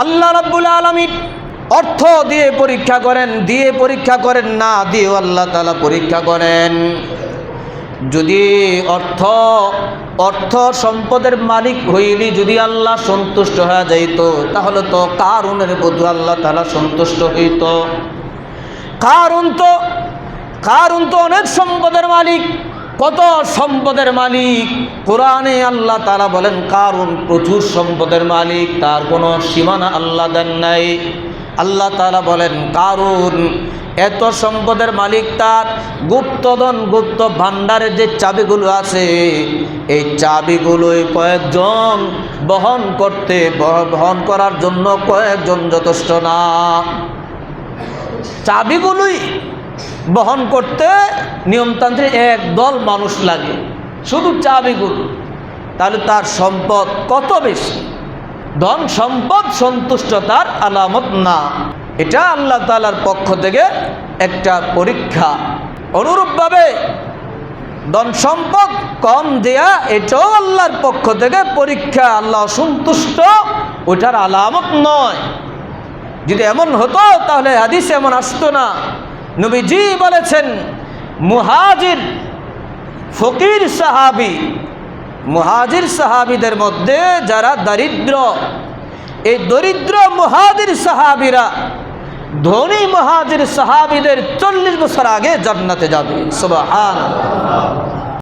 আল্লাহ রাব্বুল আলামিন অর্থ দিয়ে পরীক্ষা করেন, দিয়ে পরীক্ষা করেন না দিয়েও আল্লাহ তাআলা পরীক্ষা করেন। যদি অর্থ সম্পদের মালিক হইলি যদি আল্লাহ সন্তুষ্ট হয়ে যাইত, তাহলে তো কারুনের প্রতি আল্লাহ তাআলা সন্তুষ্ট হইত। কারুন তো অনেক সম্পদের মালিক, কত সম্পদের মালিক। কোরআনে আল্লাহ তাআলা বলেন কারুন প্রচুর সম্পদের মালিক, তার কোনো সীমানা আল্লাহ দেন নাই। আল্লাহ তাআলা বলেন কারুন এত সম্পদের মালিক, তার গুপ্তধন গুপ্ত ভাণ্ডারের যে চাবিগুলো আছে, এই চাবিগুলোই কয়েকজন বহন করার জন্য কয়েকজন যথেষ্ট না। চাবিগুলোই বহন করতে নিয়মতান্ত্রিক একদল মানুষ লাগে, শুধু চাবিগুলো। তাহলে তার সম্পদ কত বেশি। ধন সম্পদ সন্তুষ্টতার আলামত না, এটা আল্লাহ তাআলার পক্ষ থেকে একটা পরীক্ষা। অনুরূপভাবে ধন সম্পদ কম দেয়া এটাও আল্লাহর পক্ষ থেকে পরীক্ষা। আল্লাহ সন্তুষ্ট, ওটার আলামত নয়। যদি এমন হতো তাহলে হাদিসে এমন আসতো না। নবীজি বলেছেন মুহাজির ফকির সাহাবী, মুহাজির সাহাবীদের মধ্যে যারা দরিদ্র, এই দরিদ্র মুহাজির সাহাবীরা ধনী মুহাজির সাহাবীদের 40 বছর আগে জান্নাতে যাবে। সুবহানাল্লাহ।